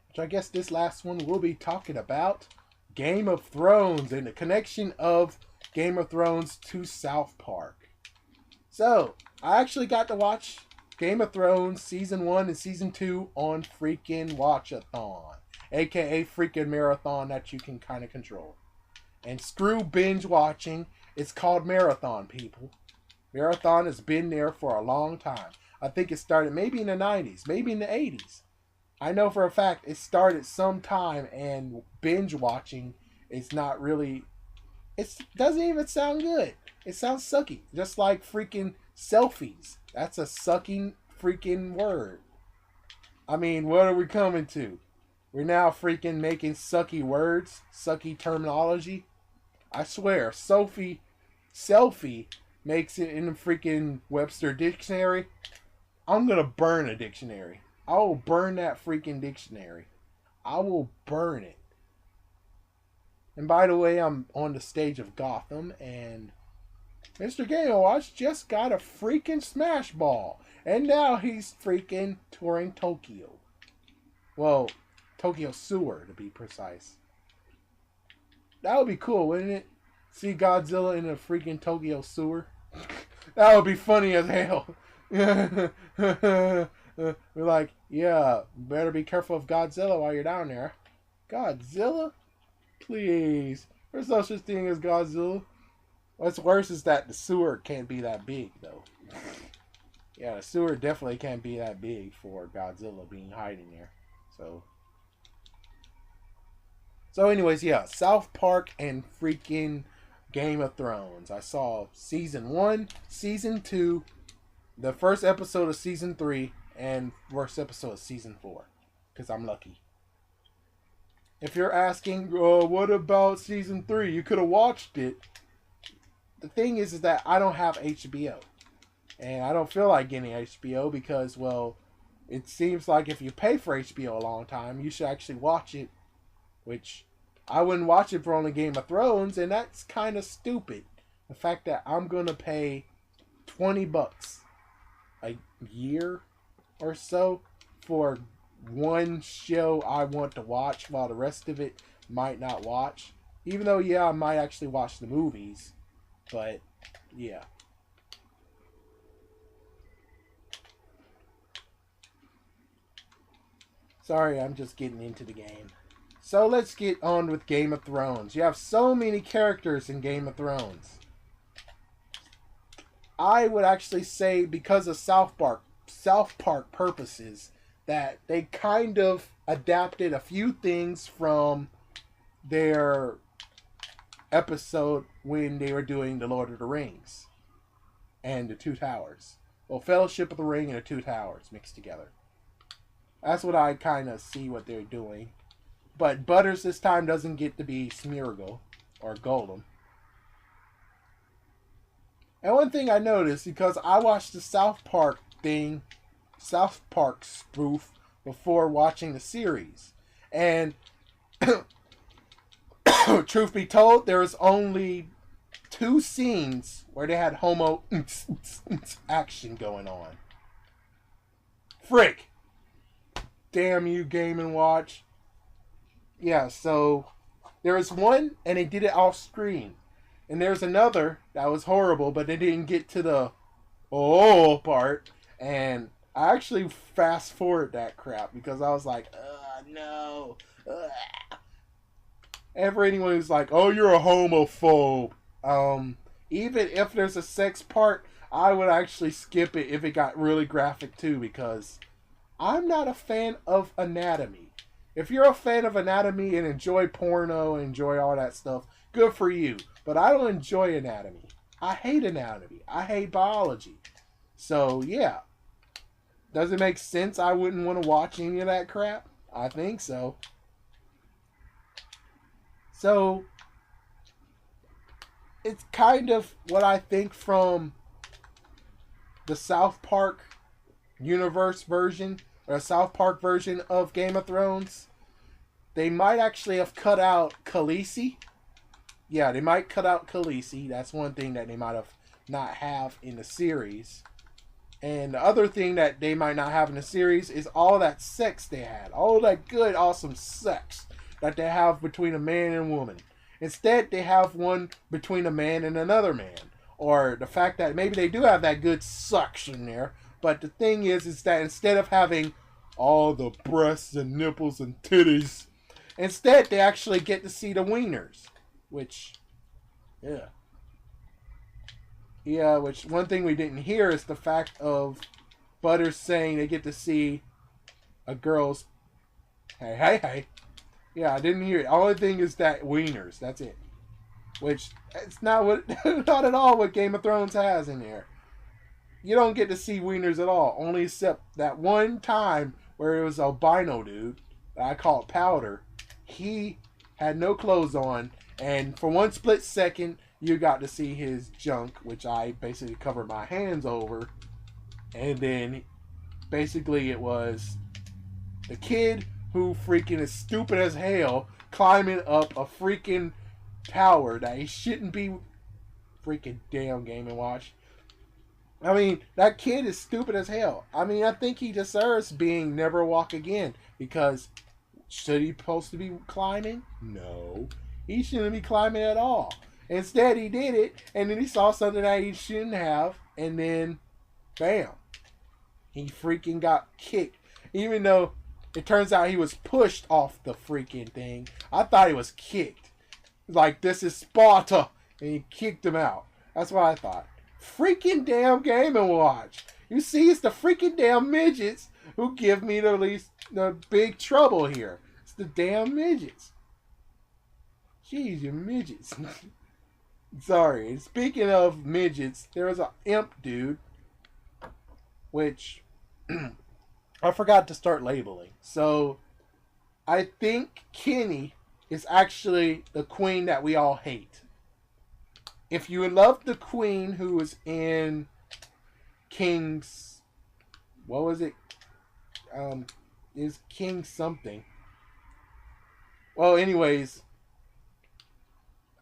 Which I guess this last one we'll be talking about Game of Thrones and the connection of Game of Thrones to South Park. So, I actually got to watch Game of Thrones Season 1 and Season 2 on freaking Watch-a-thon. AKA freaking marathon that you can kind of control. And screw binge watching. It's called marathon, people. Marathon has been there for a long time. I think it started maybe in the 90s, maybe in the 80s. I know for a fact it started sometime, and binge watching is not really... It doesn't even sound good. It sounds sucky. Just like freaking selfies. That's a sucking freaking word. I mean, what are we coming to? We're now freaking making sucky words, sucky terminology. I swear, selfie makes it in the freaking Webster dictionary. I'm gonna burn a dictionary. I will burn that freaking dictionary. I will burn it. And by the way, I'm on the stage of Gotham, and Mr. Game Watch just got a freaking smash ball. And now he's freaking touring Tokyo. Well, Tokyo Sewer, to be precise. That would be cool, wouldn't it? See Godzilla in a freaking Tokyo Sewer? That would be funny as hell. We're like, yeah, better be careful of Godzilla while you're down there. Godzilla? Please. There's no such thing as Godzilla. What's worse is that the sewer can't be that big, though. Yeah, the sewer definitely can't be that big for Godzilla being hiding there. So anyways, yeah, South Park and freaking Game of Thrones. I saw Season 1, Season 2, the first episode of Season 3, and first episode of Season 4. Because I'm lucky. If you're asking, what about Season 3? You could have watched it. The thing is that I don't have HBO. And I don't feel like getting HBO because, well, it seems like if you pay for HBO a long time, you should actually watch it. Which, I wouldn't watch it for only Game of Thrones, and that's kind of stupid. The fact that I'm going to pay $20 a year or so for one show I want to watch while the rest of it might not watch. Even though, yeah, I might actually watch the movies. But, yeah. Sorry, I'm just getting into the game. So let's get on with Game of Thrones. You have so many characters in Game of Thrones. I would actually say because of South Park purposes, that they kind of adapted a few things from their episode when they were doing The Lord of the Rings and The Two Towers. Well, Fellowship of the Ring and The Two Towers mixed together. That's what I kind of see what they're doing. But Butters this time doesn't get to be Smeargle or Golem. And one thing I noticed, because I watched the South Park spoof before watching the series. And truth be told, there was only 2 scenes where they had homo action going on. Frick! Damn you, Game & Watch. Yeah, so there was one, and they did it off screen. And there's another that was horrible, but they didn't get to the part. And I actually fast forward that crap because I was like, no. And for anyone who's like, oh, you're a homophobe. Even if there's a sex part, I would actually skip it if it got really graphic too, because I'm not a fan of anatomy. If you're a fan of anatomy and enjoy porno and enjoy all that stuff, good for you. But I don't enjoy anatomy. I hate anatomy. I hate biology. So, yeah. Does it make sense I wouldn't want to watch any of that crap? I think so. So, it's kind of what I think from the South Park universe version, or South Park version of Game of Thrones. They might actually have cut out Khaleesi. Yeah, they might cut out Khaleesi. That's one thing that they might have not have in the series. And the other thing that they might not have in the series is all that sex they had. All that good, awesome sex that they have between a man and a woman. Instead, they have one between a man and another man. Or the fact that maybe they do have that good suction there. But the thing is that instead of having all the breasts and nipples and titties, instead they actually get to see the wieners. Which, yeah. Yeah, which one thing we didn't hear is the fact of Butters saying they get to see a girl's hey. Yeah, I didn't hear it. The only thing is that wieners. That's it. Which it's not what not at all what Game of Thrones has in there. You don't get to see wieners at all. Only except that one time where it was a albino dude that I call it Powder. He had no clothes on, and for one split second you got to see his junk, which I basically covered my hands over. And then basically it was the kid who freaking is stupid as hell climbing up a freaking tower that he shouldn't be. Freaking damn Game and Watch. I mean, that kid is stupid as hell. I mean, I think he deserves being Never Walk Again, because should he supposed to be climbing? No. He shouldn't be climbing at all. Instead, he did it, and then he saw something that he shouldn't have, and then, bam. He freaking got kicked. Even though it turns out he was pushed off the freaking thing, I thought he was kicked. Like, this is Sparta, and he kicked him out. That's what I thought. Freaking damn Game and Watch. You see, it's the freaking damn midgets who give me the big trouble here. It's the damn midgets. Jeez, you midgets. Sorry. Speaking of midgets, there was an imp dude, which I forgot to start labeling. So, I think Kenny is actually the queen that we all hate. If you love the queen who was in King's... What was it? Is King something. Well, anyways,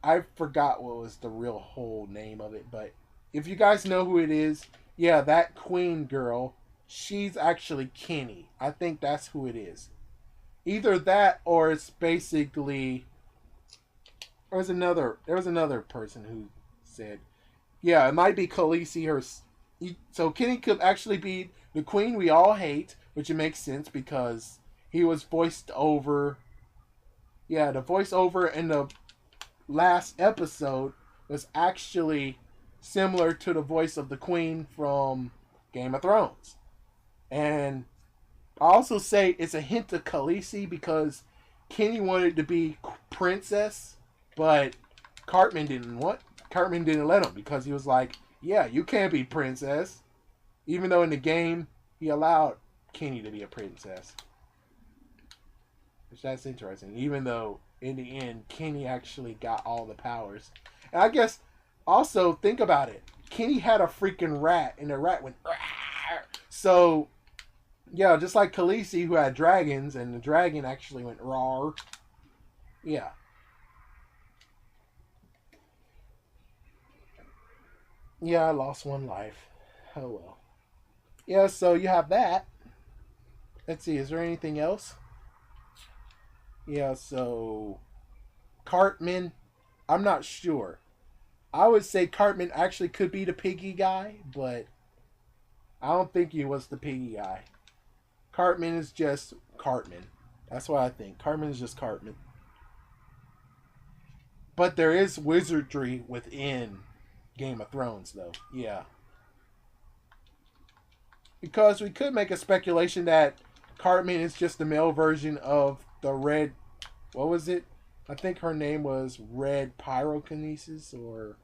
I forgot what was the real whole name of it, but if you guys know who it is, yeah, that queen girl, she's actually Kenny. I think that's who it is. Either that or it's basically... There was another person who said, yeah, it might be Khaleesi her. So Kenny could actually be the queen we all hate, which it makes sense because he was voiced over. Yeah, the voiceover in the last episode was actually similar to the voice of the queen from Game of Thrones. And I also say it's a hint of Khaleesi because Kenny wanted to be princess, but Cartman didn't let him because he was like, yeah, you can't be princess. Even though in the game, he allowed Kenny to be a princess. Which that's interesting. Even though in the end, Kenny actually got all the powers. And I guess also think about it. Kenny had a freaking rat, and the rat went. Rawr! So yeah, just like Khaleesi, who had dragons, and the dragon actually went rawr. Yeah. Yeah, I lost one life. Oh well. Yeah, so you have that. Let's see, is there anything else? Yeah, so Cartman, I'm not sure. I would say Cartman actually could be the piggy guy, but I don't think he was the piggy guy. Cartman is just Cartman. That's what I think. Cartman is just Cartman. But there is wizardry within Game of Thrones, though. Yeah. Because we could make a speculation that Cartman is just the male version of the Red... What was it? I think her name was Red Pyrokinesis or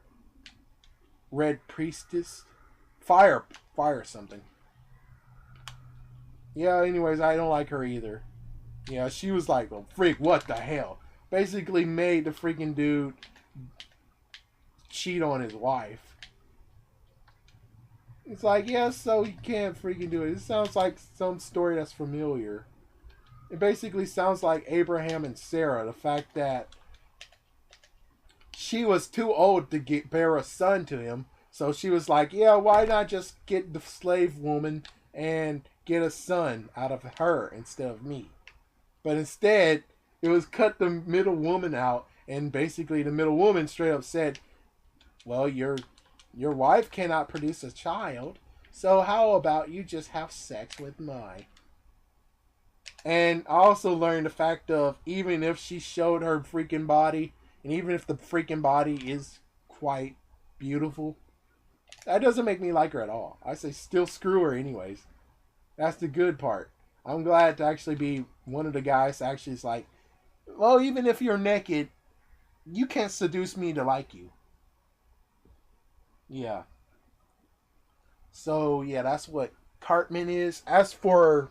Red Priestess. Fire something. Yeah, anyways, I don't like her either. Yeah, she was like, oh, freak, what the hell? Basically made the freaking dude cheat on his wife. It's like, yeah, so you can't freaking do it. It sounds like some story that's familiar. It basically sounds like Abraham and Sarah. The fact that she was too old to bear a son to him, So she was like, yeah, why not just get the slave woman and get a son out of her instead of me? But instead, it was cut the middle woman out, and basically the middle woman straight up said, well, your wife cannot produce a child, so how about you just have sex with mine? And I also learned the fact of even if she showed her freaking body, and even if the freaking body is quite beautiful, that doesn't make me like her at all. I say still screw her anyways. That's the good part. I'm glad to actually be one of the guys that actually is like, well, even if you're naked, you can't seduce me to like you. Yeah. So, yeah, that's what Cartman is. As for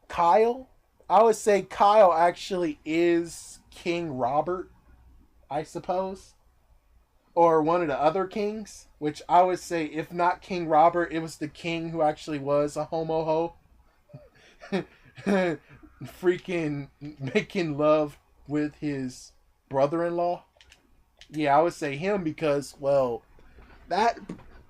Kyle, I would say Kyle actually is King Robert, I suppose. Or one of the other kings, which I would say, if not King Robert, it was the king who actually was a homo ho. Freaking making love with his brother-in-law. Yeah, I would say him because, well, that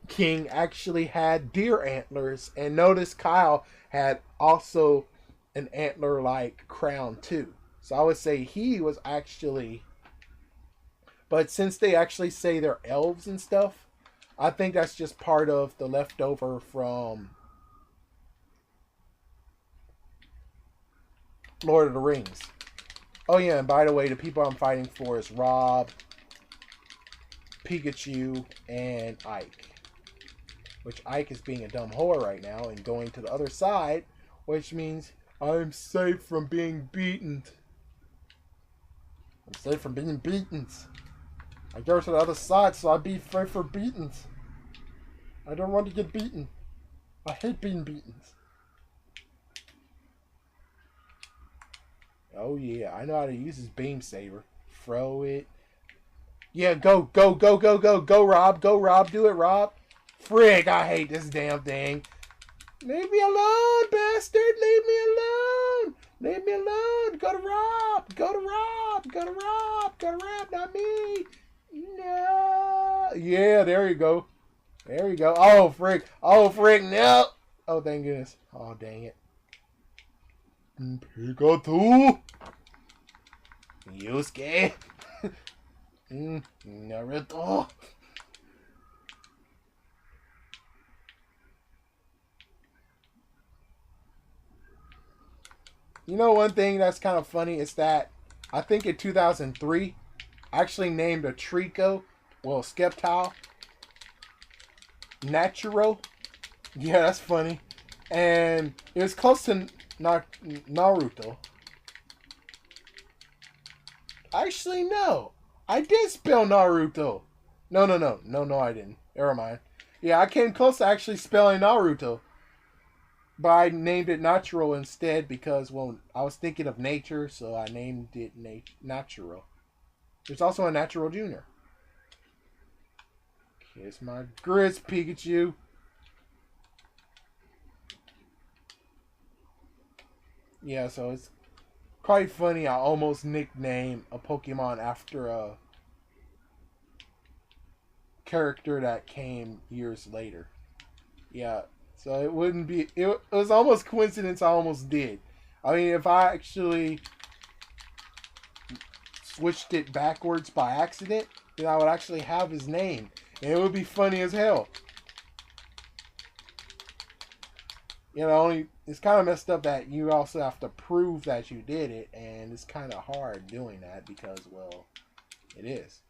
king actually had deer antlers, and notice Kyle had also an antler-like crown too. So I would say he was actually, but since they actually say they're elves and stuff, I think that's just part of the leftover from Lord of the Rings. Oh yeah, and by the way, the people I'm fighting for is Rob, Pikachu, and Ike. Which Ike is being a dumb whore right now and going to the other side, which means I'm safe from being beaten. I'm safe from being beaten. I go to the other side so I'll be safe for beaten. I don't want to get beaten. I hate being beaten. Oh yeah, I know how to use his beam saber. Throw it. Yeah, go, go, go, go, go, go, Rob. Go, Rob. Do it, Rob. Frig, I hate this damn thing. Leave me alone, bastard. Leave me alone. Leave me alone. Go to Rob. Go to Rob. Go to Rob. Go to Rob, not me. No. Yeah, there you go. There you go. Oh, frig. Oh, frig. No. Oh, thank goodness. Oh, dang it. Pikachu. Yusuke. Naruto. You know, one thing that's kind of funny is that I think in 2003, I actually named a Trico, well, Skeptile, Naturo. Yeah, that's funny. And it was close to Naruto. Actually, no. I did spell Naruto. No, I didn't. Never mind. Yeah, I came close to actually spelling Naruto. But I named it Natural instead because, well, I was thinking of nature, so I named it Natural. There's also a Natural Junior. Kiss my grits, Pikachu. Yeah, so it's quite funny. I almost nicknamed a Pokemon after a character that came years later. Yeah, so it wouldn't be. It was almost coincidence. I almost did. I mean, if I actually switched it backwards by accident, then I would actually have his name, and it would be funny as hell. You know, only it's kind of messed up that you also have to prove that you did it, and it's kind of hard doing that because, well, it is.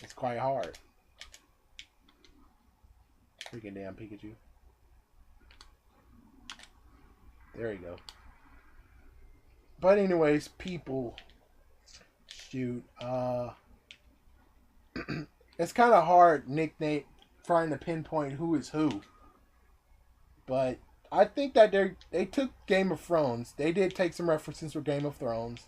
It's quite hard. Freaking damn Pikachu. There you go. But anyways, people, shoot, it's kind of hard nickname trying to pinpoint who is who. But I think that they took Game of Thrones. They did take some references for Game of Thrones,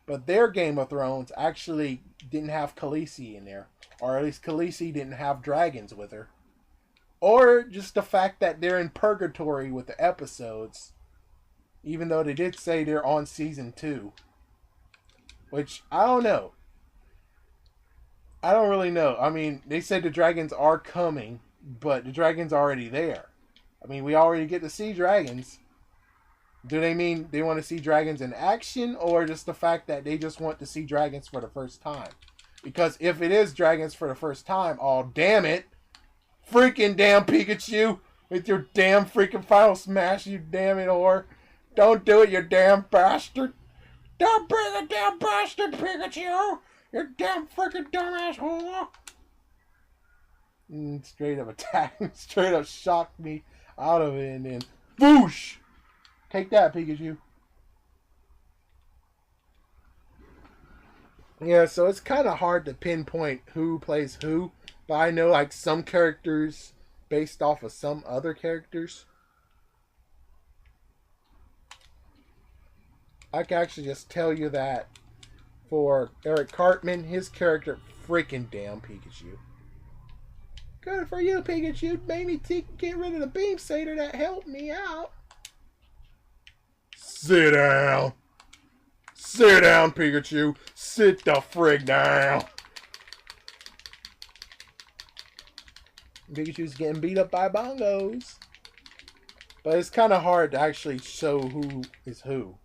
but their Game of Thrones actually didn't have Khaleesi in there, or at least Khaleesi didn't have dragons with her, or just the fact that they're in purgatory with the episodes, even though they did say they're on season 2, which I don't know. I don't really know. I mean, they said the dragons are coming, but the dragons are already there. I mean, we already get to see dragons. Do they mean they want to see dragons in action, or just the fact that they just want to see dragons for the first time? Because if it is dragons for the first time, oh damn it, freaking damn Pikachu with your damn freaking final smash, you damn it whore! Don't do it, you damn bastard! Don't bring the damn bastard, Pikachu! You damn freaking dumbass whore! Straight up attack, straight up shocked me out of it, and then whoosh! Take that, Pikachu. Yeah, so it's kind of hard to pinpoint who plays who, but I know like some characters based off of some other characters. I can actually just tell you that for Eric Cartman, his character, freaking damn Pikachu. Good for you, Pikachu. Made me get rid of the beam saber that helped me out. Sit down. Sit down, Pikachu. Sit the frig down. Pikachu's getting beat up by bongos. But it's kind of hard to actually show who is who.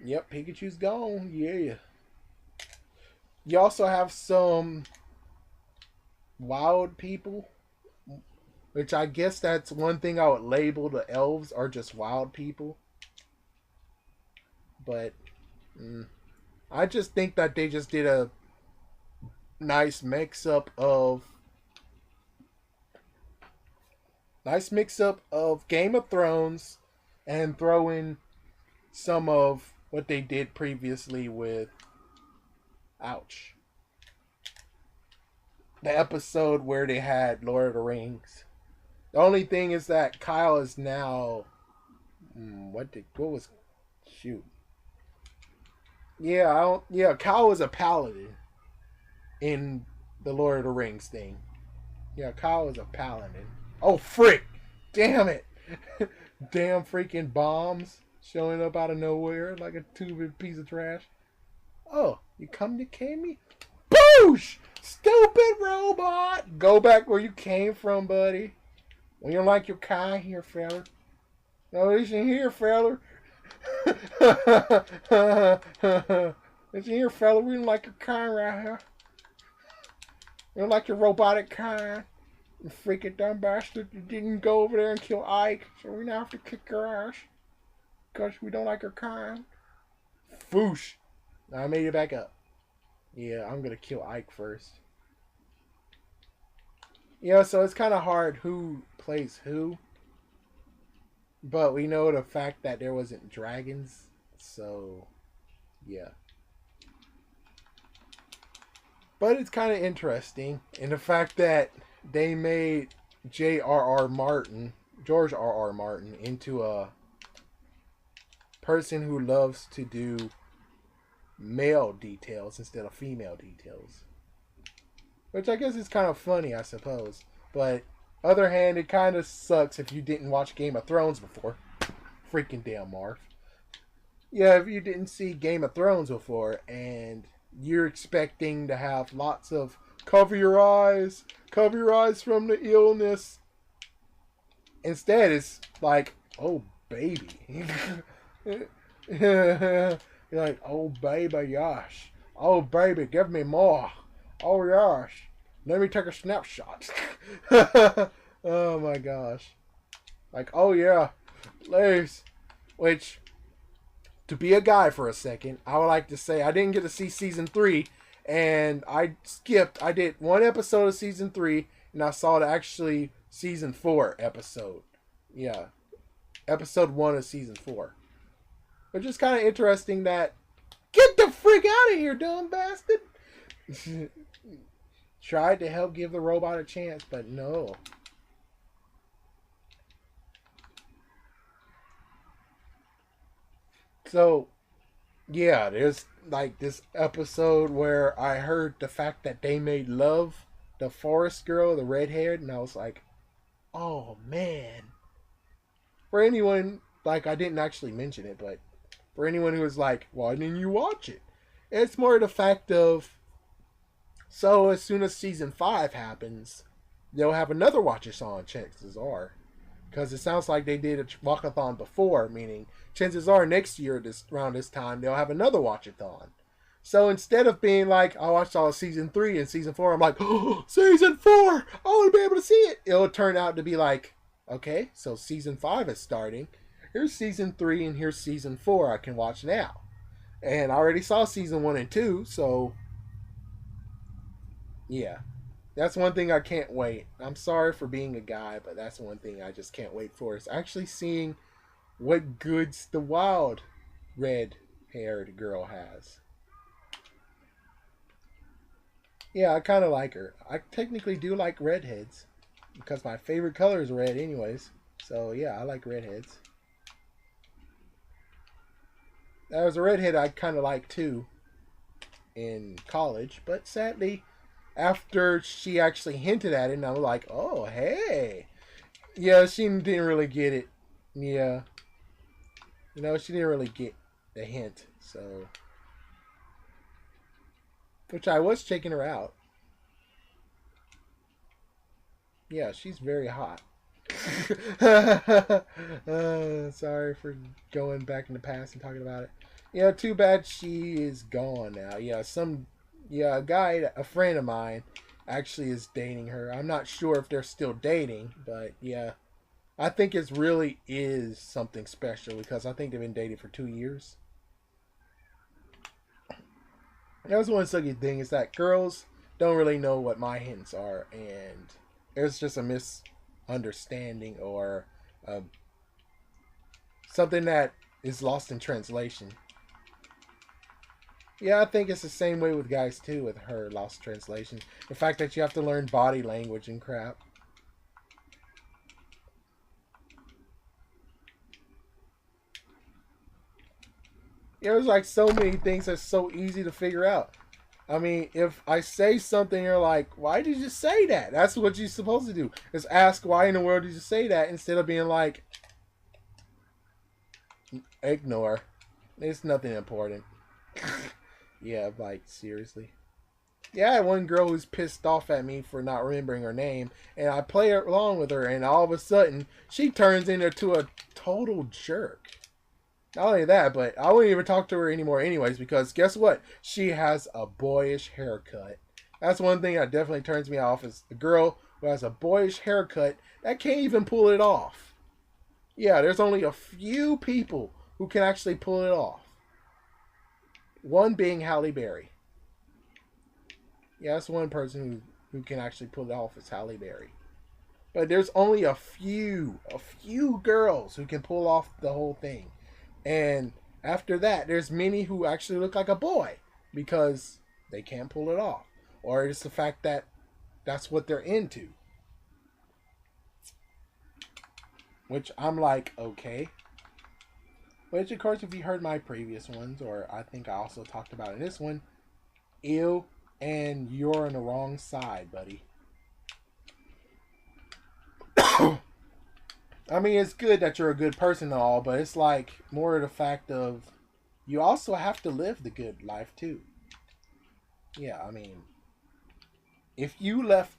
Yep, Pikachu's gone. Yeah. You also have some wild people, which I guess that's one thing I would label the elves are just wild people. But I just think that they just did a nice mix-up of Game of Thrones and throw in some of what they did previously with the episode where they had Lord of the Rings. The only thing is that Kyle is now Kyle was a paladin in the Lord of the Rings thing. Yeah, Kyle was a paladin. Oh frick! Damn it! Damn freaking bombs showing up out of nowhere like a two-bit piece of trash. Oh, you come to kill me? Boosh! Stupid robot! Go back where you came from, buddy. We don't like your kind here, fella. No, listen here, fella. Listen here, fella. We don't like your kind right here. We don't like your robotic kind. You freaking dumb bastard. You didn't go over there and kill Ike, so we now have to kick your ass. Because we don't like your kind. Foosh. I made it back up. Yeah, I'm gonna kill Ike first. Yeah, so it's kind of hard who plays who. But we know the fact that there wasn't dragons. So, yeah. But it's kind of interesting in the fact that they made George R.R. Martin, into a person who loves to do male details instead of female details. Which I guess is kind of funny, I suppose. But, other hand, it kind of sucks if you didn't watch Game of Thrones before. Freaking damn Marv. Yeah, if you didn't see Game of Thrones before, and you're expecting to have lots of cover your eyes from the illness. Instead, it's like, oh, baby. You're like, oh, baby, gosh. Oh, baby, give me more. Oh, gosh. Let me take a snapshot. Oh, my gosh. Like, oh, yeah. Please. Which, to be a guy for a second, I would like to say I didn't get to see season 3, and I did one episode of season 3, and I saw actually season 4 episode. Yeah. Episode 1 of season 4. Which is kind of interesting that, get the freak out of here, dumb bastard! Tried to help give the robot a chance, but no. So, yeah, there's like this episode where I heard the fact that they made love, the forest girl, the redhead, and I was like, oh man. For anyone, like I didn't actually mention it, but For anyone who is like, why didn't you watch it? It's more the fact of, so as soon as season 5 happens, they'll have another watch-a-thon, chances are. Because it sounds like they did a walkathon before, meaning chances are next year around this time they'll have another watch-a-thon. So instead of being like, I watched all of season 3 and season 4, I'm like, oh, season 4, I want to be able to see it. It'll turn out to be like, okay, so season 5 is starting. Here's season 3 and here's season 4 I can watch now. And I already saw season 1 and 2, so yeah. That's one thing I can't wait. I'm sorry for being a guy, but that's one thing I just can't wait for. Is actually seeing what goods the wild red-haired girl has. Yeah, I kind of like her. I technically do like redheads because my favorite color is red anyways. So yeah, I like redheads. There was a redhead I kind of liked too in college, but sadly, after she actually hinted at it, and I was like, oh, hey. Yeah, she didn't really get it. Yeah. You know, she didn't really get the hint, so. Which I was checking her out. Yeah, she's very hot. Sorry for going back in the past and talking about it. Yeah, too bad she is gone now. A guy, a friend of mine, actually is dating her. I'm not sure if they're still dating, but yeah. I think it really is something special because I think they've been dating for 2 years. That was one sucky thing is that girls don't really know what my hints are, and it's just a misunderstanding or something that is lost in translation. Yeah, I think it's the same way with guys too with her lost translation. The fact that you have to learn body language and crap. There's like so many things that's so easy to figure out. I mean, if I say something, you're like, why did you say that? That's what you're supposed to do. Is ask why in the world did you say that instead of being like, ignore. It's nothing important. Yeah, like, seriously. Yeah, I had one girl who's pissed off at me for not remembering her name, and I play along with her, and all of a sudden, she turns into a total jerk. Not only that, but I wouldn't even talk to her anymore anyways, because guess what? She has a boyish haircut. That's one thing that definitely turns me off, is a girl who has a boyish haircut that can't even pull it off. Yeah, there's only a few people who can actually pull it off. One being Halle Berry. Yeah, that's one person who can actually pull it off is Halle Berry. But there's only a few girls who can pull off the whole thing. And after that, there's many who actually look like a boy because they can't pull it off. Or it's the fact that that's what they're into. Which I'm like, okay. Which, of course, if you heard my previous ones, or I think I also talked about in this one, ew, and you're on the wrong side, buddy. I mean, it's good that you're a good person and all, but it's like more of the fact of you also have to live the good life too. Yeah, I mean, if you left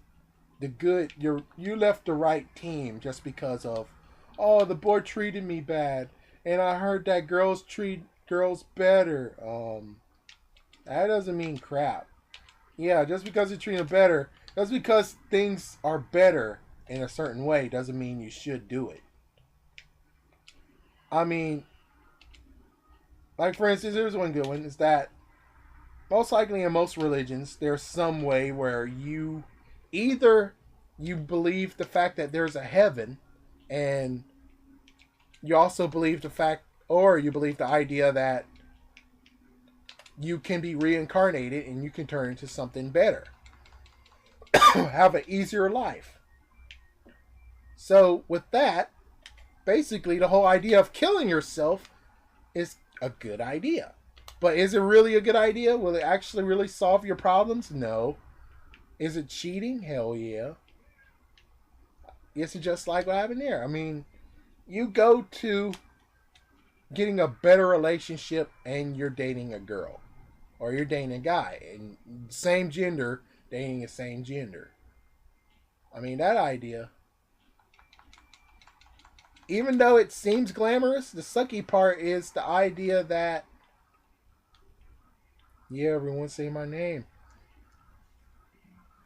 you left the right team just because of, oh, the boy treated me bad, and I heard that girls treat girls better. That doesn't mean crap. Yeah, just because you treat them better, just because things are better in a certain way doesn't mean you should do it. I mean, like for instance, here's one good one, is that most likely in most religions, there's some way where either you believe the fact that there's a heaven, and you also believe the fact, or you believe the idea that you can be reincarnated and you can turn into something better. Have an easier life. So with that, basically the whole idea of killing yourself is a good idea. But is it really a good idea? Will it actually really solve your problems? No. Is it cheating? Hell yeah. It's just like what happened there. I mean, you go to getting a better relationship and you're dating a girl or you're dating a guy and same gender dating the same gender. I mean, that idea, even though it seems glamorous, the sucky part is the idea that, yeah, everyone say my name.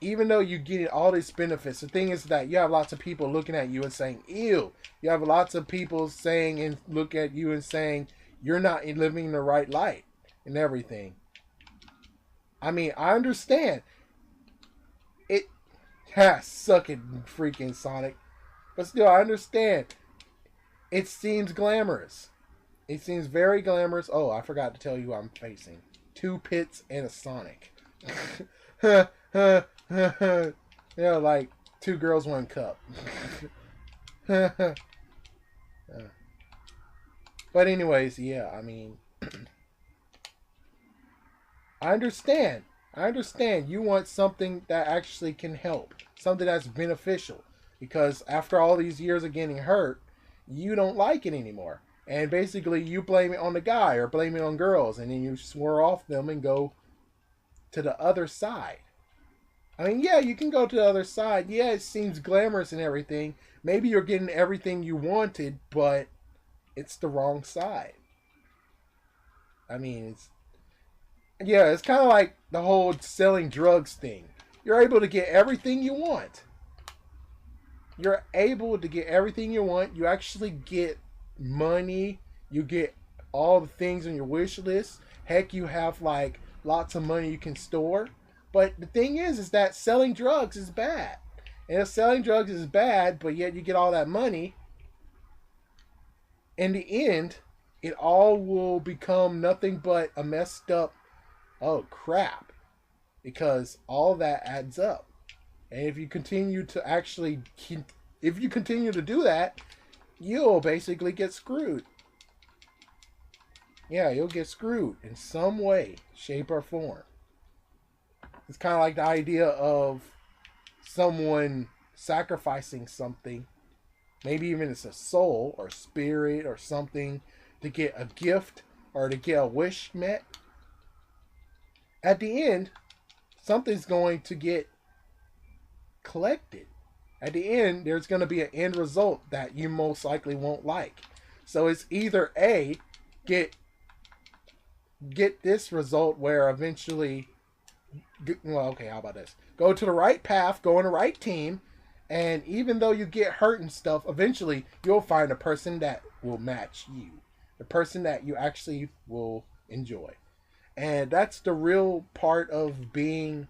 Even though you get all these benefits, the thing is that you have lots of people looking at you and saying, ew. You have lots of people saying and look at you and saying, you're not living in the right light and everything. I mean, I understand. It has suck it, freaking Sonic. But still, I understand. It seems glamorous. It seems very glamorous. Oh, I forgot to tell you I'm facing 2 pits and a Sonic. Yeah, like 2 girls, 1 cup. But anyways, yeah, I mean, I understand. I understand. You want something that actually can help, something that's beneficial, because after all these years of getting hurt, you don't like it anymore. And basically, you blame it on the guy or blame it on girls, and then you swear off them and go to the other side. I mean, yeah, you can go to the other side. Yeah, it seems glamorous and everything. Maybe you're getting everything you wanted, but it's the wrong side. I mean, it's kind of like the whole selling drugs thing. You're able to get everything you want. You're able to get everything you want. You actually get money. You get all the things on your wish list. Heck, you have like lots of money you can store. But the thing is that selling drugs is bad. And if selling drugs is bad, but yet you get all that money, in the end, it all will become nothing but a messed up, oh crap. Because all that adds up. And if you continue to do that, you'll basically get screwed. Yeah, you'll get screwed in some way, shape, or form. It's kind of like the idea of someone sacrificing something. Maybe even it's a soul or spirit or something to get a gift or to get a wish met. At the end, something's going to get collected. At the end, there's going to be an end result that you most likely won't like. So it's either A, get this result where eventually, well, okay, how about this? Go to the right path, go on the right team, and even though you get hurt and stuff, eventually you'll find a person that will match you. The person that you actually will enjoy. And that's the real part of being,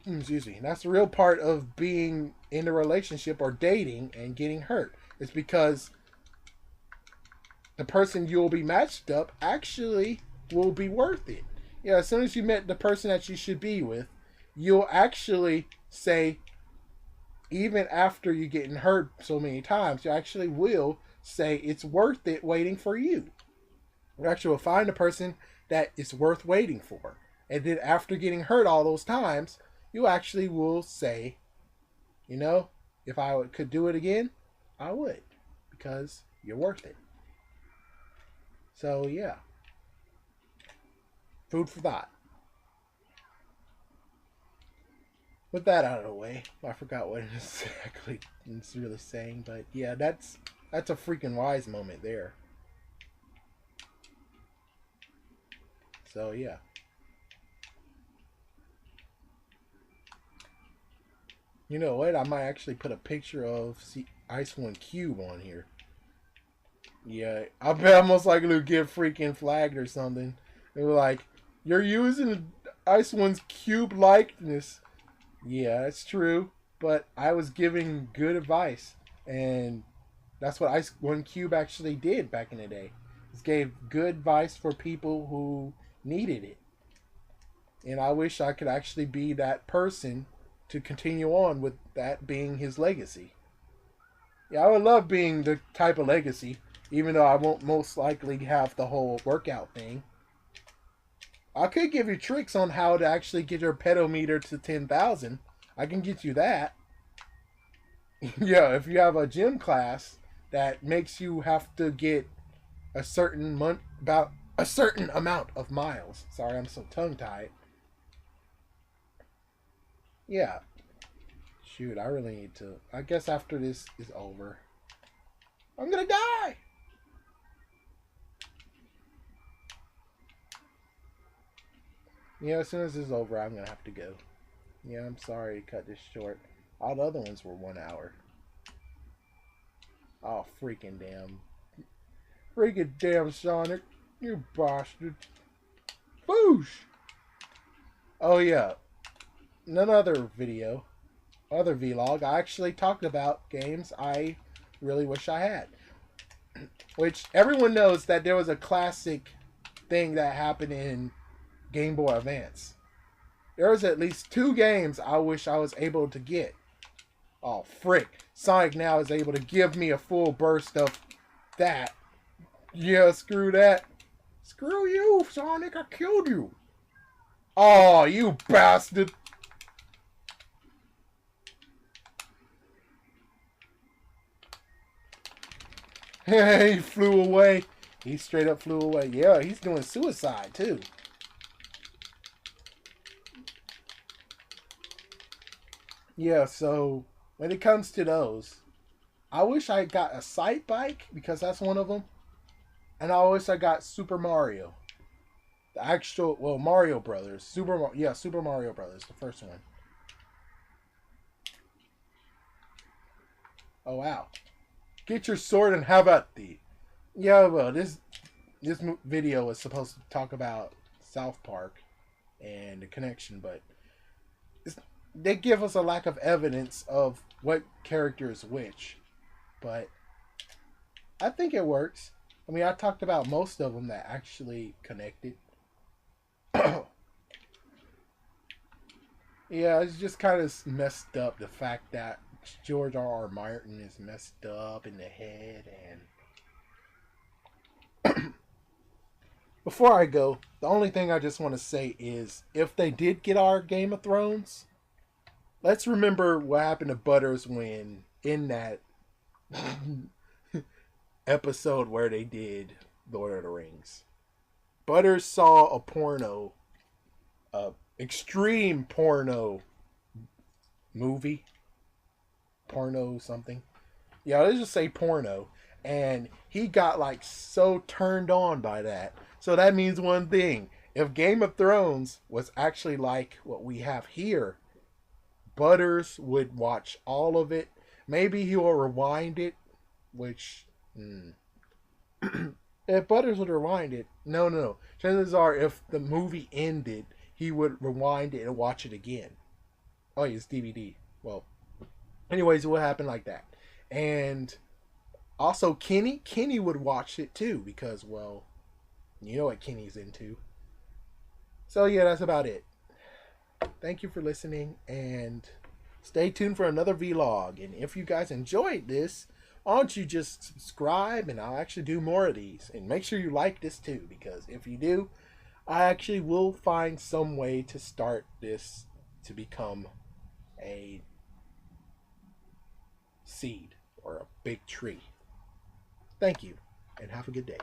that's the real part of being in a relationship or dating and getting hurt. It's because the person you'll be matched up actually will be worth it. Yeah, as soon as you met the person that you should be with, you'll actually say, even after you getting hurt so many times, you actually will say it's worth it waiting for you. You actually will find a person that is worth waiting for. And then after getting hurt all those times, you actually will say, if I could do it again, I would. Because you're worth it. So, yeah. Food for thought. With that out of the way, I forgot what exactly it's really saying, but yeah, that's a freaking wise moment there. So yeah. You know what? I might actually put a picture of Ice One Cube on here. Yeah, I bet I'm most likely to get freaking flagged or something. They were like, you're using Ice One's cube likeness. Yeah, it's true. But I was giving good advice. And that's what Ice One Cube actually did back in the day. It gave good advice for people who needed it. And I wish I could actually be that person to continue on with that being his legacy. Yeah, I would love being the type of legacy. Even though I won't most likely have the whole workout thing. I could give you tricks on how to actually get your pedometer to 10,000. I can get you that. Yeah, if you have a gym class, that makes you have to get a certain month about a certain amount of miles. Sorry, I'm so tongue tied. Yeah. Shoot, I really need to. I guess after this is over, I'm gonna die. Yeah, as soon as this is over, I'm gonna have to go. Yeah, I'm sorry to cut this short. All the other ones were 1 hour. Oh, freaking damn. Freaking damn, Sonic. You bastard. Boosh! Oh, yeah. Another video. Other vlog. I actually talked about games I really wish I had. Which, everyone knows that there was a classic thing that happened in Game Boy Advance. There was at least 2 games I wish I was able to get. Oh, frick. Sonic now is able to give me a full burst of that. Yeah, screw that. Screw you, Sonic. I killed you. Oh, you bastard. He flew away. He straight up flew away. Yeah, he's doing suicide, too. Yeah, so when it comes to those, I wish I got a sight bike because that's one of them. And I wish I got Super Mario. The actual, well, Mario Brothers. Super Mario Brothers, the first one. Oh, wow. Get your sword and have at thee. Yeah, well, this video is supposed to talk about South Park and the connection, but they give us a lack of evidence of what character is which. But I think it works. I mean, I talked about most of them that actually connected. Yeah, it's just kind of messed up the fact that George R. Martin is messed up in the head. And before I go, the only thing I just want to say is if they did get our Game of Thrones, let's remember what happened to Butters when in that episode where they did Lord of the Rings. Butters saw a porno, extreme porno movie, porno something. Yeah, let's just say porno. And he got like so turned on by that. So that means one thing. If Game of Thrones was actually like what we have here, Butters would watch all of it. Maybe he will rewind it, which... if Butters would rewind it, no. Chances are, if the movie ended, he would rewind it and watch it again. Oh, it's DVD. Well, anyways, it would happen like that. And also, Kenny would watch it too because, well, you know what Kenny's into. So yeah, that's about it. Thank you for listening, and stay tuned for another vlog. And if you guys enjoyed this, why don't you just subscribe, and I'll actually do more of these. And make sure you like this too, because if you do, I actually will find some way to start this to become a seed or a big tree. Thank you, and have a good day.